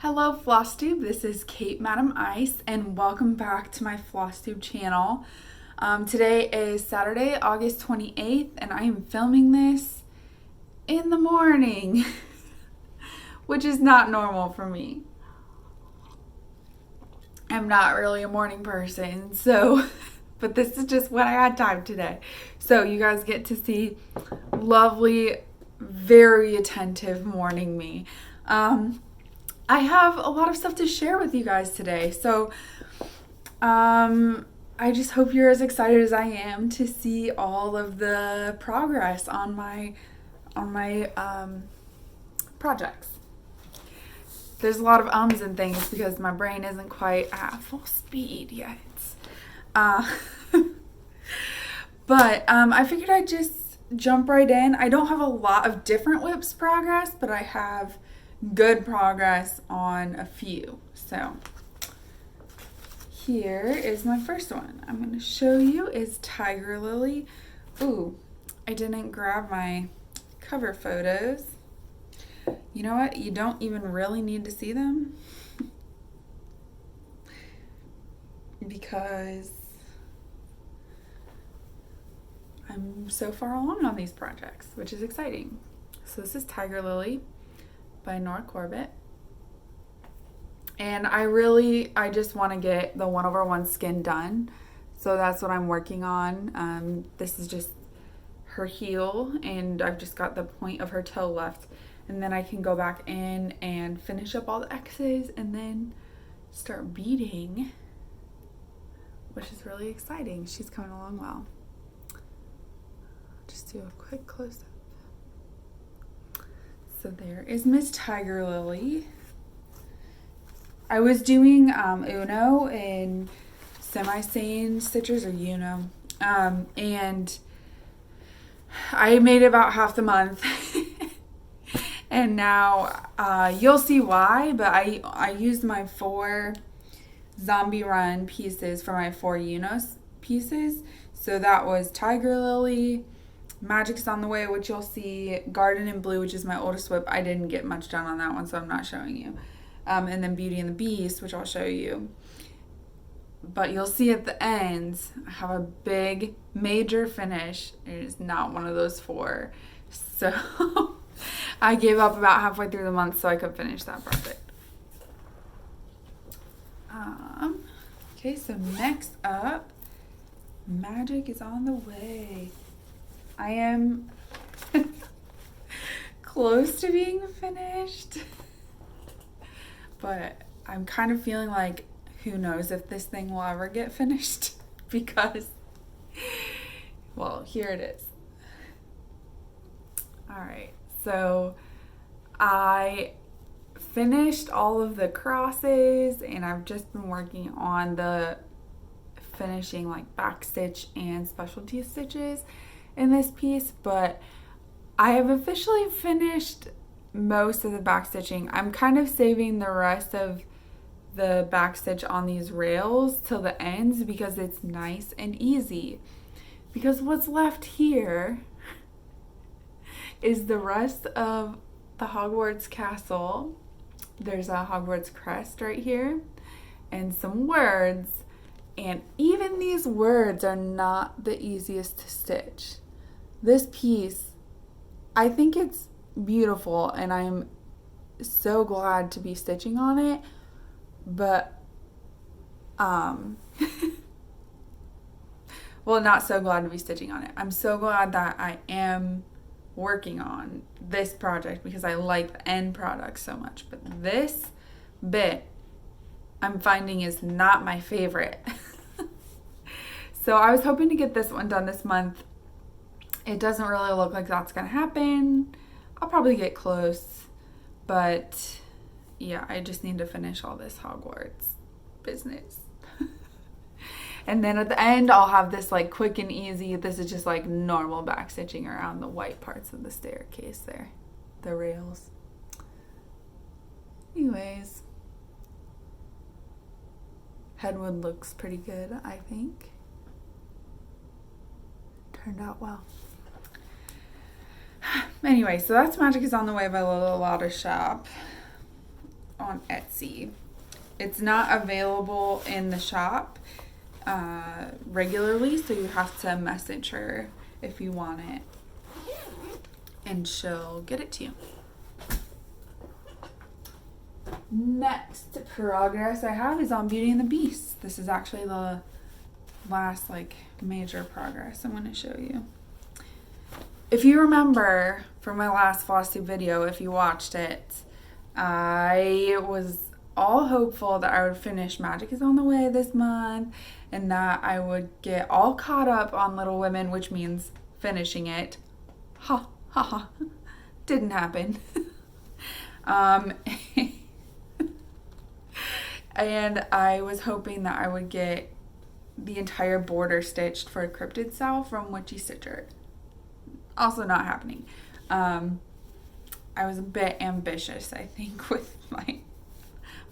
Hello Flosstube, this is Kate Madam Ice and welcome back to my Flosstube channel. Today is Saturday, August 28th and I am filming this in the morning, which is not normal for me. I'm not really a morning person, but this is just what I had time today. So you guys get to see lovely, very attentive morning me. I have a lot of stuff to share with you guys today, so I just hope you're as excited as I am to see all of the progress on my projects. There's a lot of ums and things because my brain isn't quite at full speed yet. But I figured I'd just jump right in. I don't have a lot of different whips progress, but I have good progress on a few. So here is my first one. I'm going to show you is Tiger Lily. Ooh, I didn't grab my cover photos. You know what? You don't even really need to see them because I'm so far along on these projects, which is exciting. So this is Tiger Lily by Nora Corbett. And I just want to get the 1/1 skin done. So that's what I'm working on. This is just her heel and I've just got the point of her toe left. And then I can go back in and finish up all the X's and then start beading, which is really exciting. She's coming along well. Just do a quick close-up. So there is Miss Tiger Lily. I was doing Uno in semi-sane stitchers, or Uno, and I made about half the month. And now you'll see why, but I used my 4 Zombie Run pieces for my 4 Uno pieces. So that was Tiger Lily, Magic's on the Way, which you'll see, Garden in Blue, which is my oldest whip. I didn't get much done on that one, so I'm not showing you. And then Beauty and the Beast, which I'll show you. But you'll see at the end, I have a big, major finish. It is not one of those 4. So I gave up about halfway through the month so I could finish that project. Okay, so next up, Magic is on the Way. I am close to being finished, but I'm kind of feeling like who knows if this thing will ever get finished because, well, here it is. All right, so I finished all of the crosses and I've just been working on the finishing like backstitch and specialty stitches in this piece, but I have officially finished most of the backstitching. I'm kind of saving the rest of the backstitch on these rails till the ends because it's nice and easy. Because what's left here is the rest of the Hogwarts castle. There's a Hogwarts crest right here and some words, and even these words are not the easiest to stitch. This piece, I think it's beautiful and I'm so glad to be stitching on it, but well, not so glad to be stitching on it. I'm so glad that I am working on this project because I like the end product so much, but this bit I'm finding is not my favorite. So I was hoping to get this one done this month. It doesn't really look like that's gonna happen. I'll probably get close, but yeah, I just need to finish all this Hogwarts business. And then at the end, I'll have this like quick and easy. This is just like normal backstitching around the white parts of the staircase there, the rails. Anyways, Headwood looks pretty good, I think. Turned out well. Anyway, so that's Magic is on the Way by LoLaLotta shop. on Etsy. It's not available in the shop regularly, so you have to message her if you want it, and she'll get it to you. Next progress I have is on Beauty and the Beast. This is actually the last major progress I'm going to show you. If you remember from my last Flosstube video, if you watched it, I was all hopeful that I would finish Magic is on the Way this month and that I would get all caught up on Little Women, which means finishing it. Ha ha ha. Didn't happen. And I was hoping that I would get the entire border stitched for a Cryptid style from Witchy Stitcher. Also not happening. I was a bit ambitious, I think, with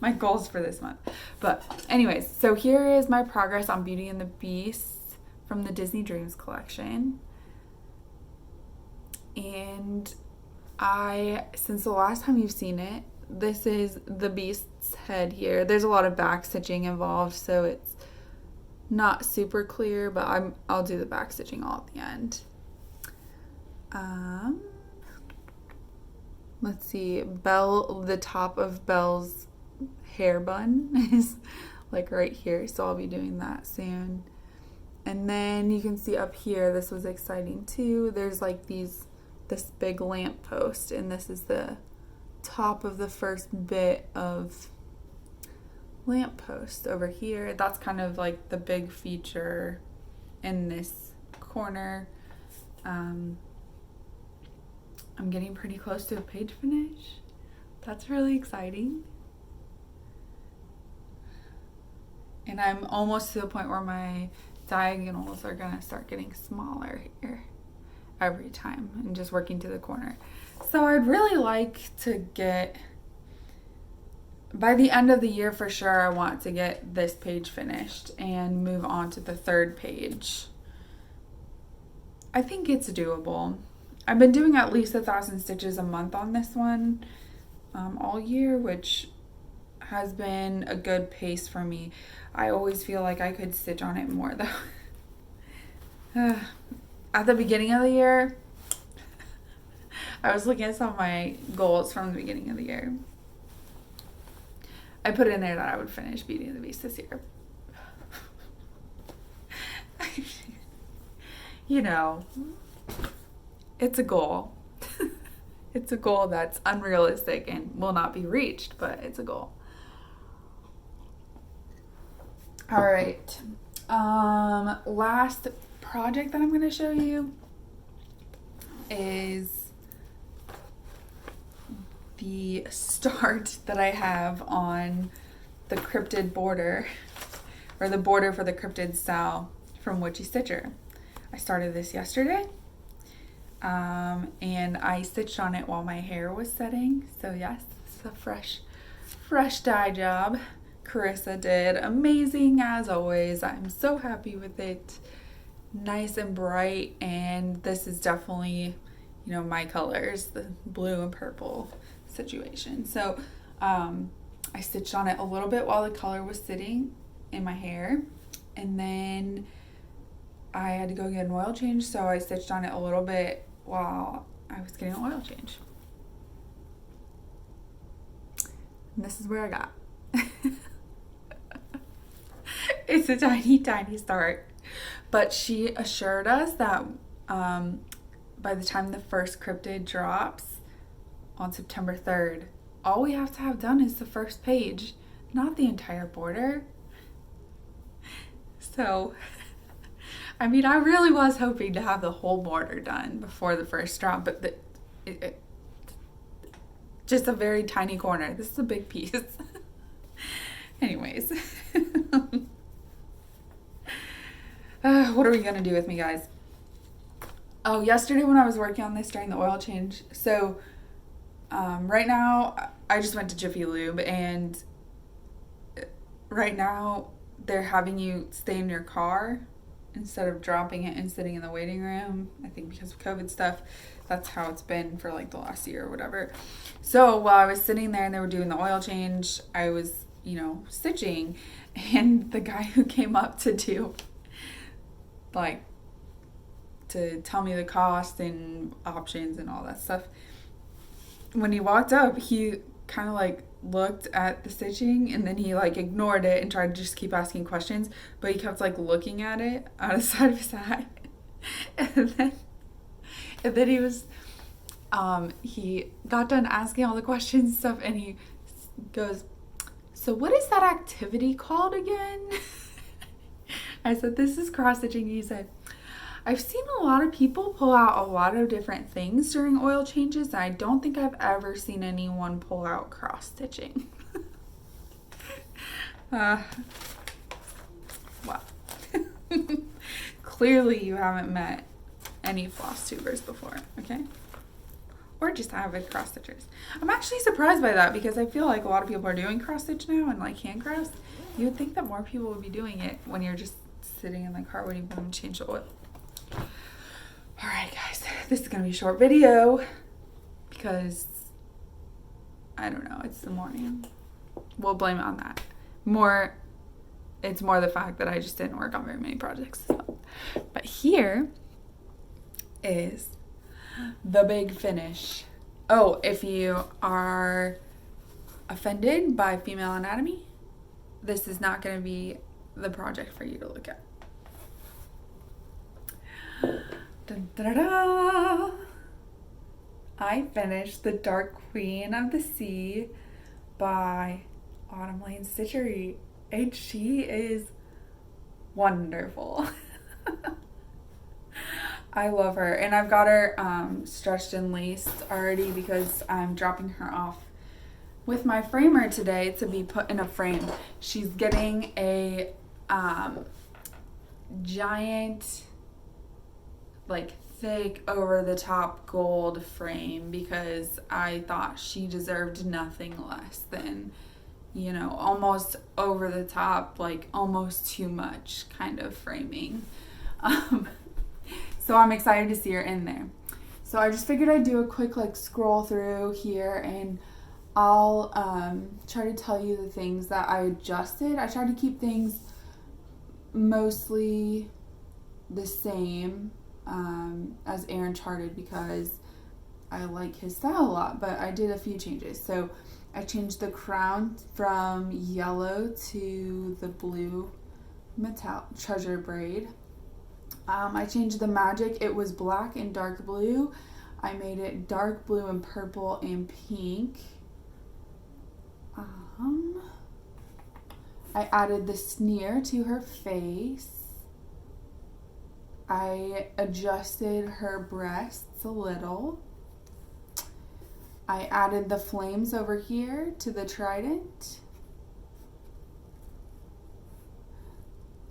my goals for this month. But anyways, so here is my progress on Beauty and the Beast from the Disney Dreams collection. And since the last time you've seen it, this is the Beast's head here. There's a lot of back stitching involved, so it's not super clear, but I'll do the back stitching all at the end. Let's see, the top of Belle's hair bun is right here, so I'll be doing that soon. And then you can see up here, this was exciting too. There's this big lamp post, and this is the top of the first bit of lamp post over here. That's kind of the big feature in this corner. I'm getting pretty close to a page finish. That's really exciting. And I'm almost to the point where my diagonals are gonna start getting smaller here every time and just working to the corner. So I'd really like to get, by the end of the year for sure, I want to get this page finished and move on to the third page. I think it's doable. I've been doing at least 1,000 stitches a month on this one all year, which has been a good pace for me. I always feel like I could stitch on it more though. At the beginning of the year, I was looking at some of my goals from the beginning of the year. I put in there that I would finish Beauty and the Beast this year. You know, it's a goal. It's a goal that's unrealistic and will not be reached, but it's a goal. All right. Last project that I'm going to show you is the start that I have on the Cryptid border, or the border for the Cryptid style from Witchy Stitcher. I started this yesterday, and I stitched on it while my hair was setting. So yes, it's a fresh dye job. Carissa did amazing as always. I'm so happy with it. Nice and bright, and this is definitely, my colors, the blue and purple situation. So I stitched on it a little bit while the color was sitting in my hair, and then I had to go get an oil change, so I stitched on it a little bit while I was getting an oil change. And this is where I got. It's a tiny start, but she assured us that by the time the first Cryptid drops on September 3rd, all we have to have done is the first page, not the entire border. So, I mean, I really was hoping to have the whole border done before the first drop, but just a very tiny corner. This is a big piece. Anyways. What are we going to do with me, guys? Oh, yesterday when I was working on this during the oil change, so right now I just went to Jiffy Lube, and right now they're having you stay in your car instead of dropping it and sitting in the waiting room. I think because of COVID stuff, that's how it's been for like the last year or whatever. So while I was sitting there and they were doing the oil change, I was, stitching, and the guy who came up to do, like, to tell me the cost and options and all that stuff, when he walked up, he kind of like looked at the stitching and then he like ignored it and tried to just keep asking questions, but he kept like looking at it out of the side of his eye. and then he was he got done asking all the questions and stuff, and he goes, "So what is that activity called again?" I said, "This is cross stitching." He said, "I've seen a lot of people pull out a lot of different things during oil changes, and I don't think I've ever seen anyone pull out cross stitching." Wow. Clearly you haven't met any floss tubers before, okay? Or just avid cross stitchers. I'm actually surprised by that because I feel like a lot of people are doing cross stitch now and like hand cross. You would think that more people would be doing it when you're just sitting in the car waiting for them to change the oil. Alright guys, this is going to be a short video because, I don't know, it's the morning. We'll blame it on that. It's more the fact that I just didn't work on very many projects. But here is the big finish. Oh, if you are offended by female anatomy, this is not going to be the project for you to look at. Dun, da, da, da. I finished The Dark Queen of the Sea by Autumn Lane Stitchery, and she is wonderful. I love her, and I've got her stretched and laced already because I'm dropping her off with my framer today to be put in a frame. She's getting a giant, like, thick over the top gold frame because I thought she deserved nothing less than, almost over the top, like almost too much kind of framing. So I'm excited to see her in there. So I just figured I'd do a quick like scroll through here, and I'll try to tell you the things that I adjusted. I tried to keep things mostly the same as Aaron charted because I like his style a lot, but I did a few changes. So I changed the crown from yellow to the blue metal treasure braid. I changed the magic. It was black and dark blue. I made it dark blue and purple and pink. I added the sneer to her face. I adjusted her breasts a little. I added the flames over here to the trident.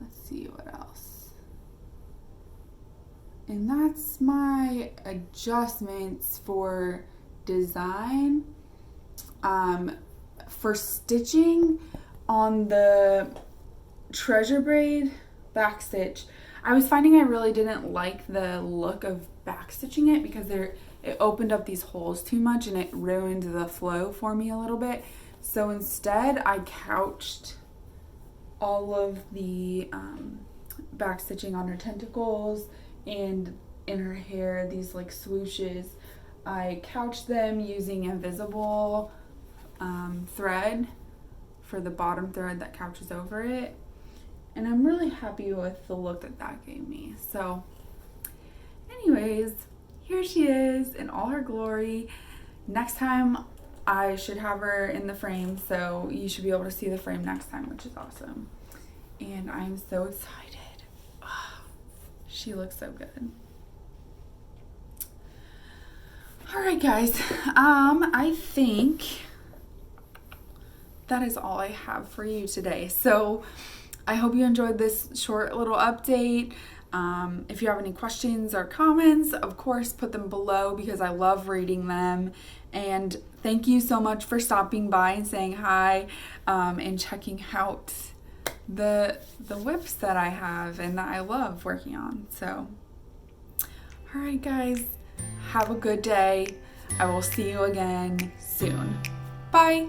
Let's see what else. And that's my adjustments for design. For stitching on the treasure braid backstitch, I was finding I really didn't like the look of backstitching it because it opened up these holes too much and it ruined the flow for me a little bit. So instead I couched all of the backstitching on her tentacles and in her hair, these like swooshes. I couched them using invisible thread for the bottom thread that couches over it, and I'm really happy with the look that gave me. So anyways, here she is in all her glory. Next time I should have her in the frame, so you should be able to see the frame next time, which is awesome. And I'm so excited. Oh, she looks so good. Alright guys, I think that is all I have for you today. So I hope you enjoyed this short little update. If you have any questions or comments, of course, put them below because I love reading them. And thank you so much for stopping by and saying hi and checking out the whips that I have and that I love working on. So, all right, guys, have a good day. I will see you again soon. Bye.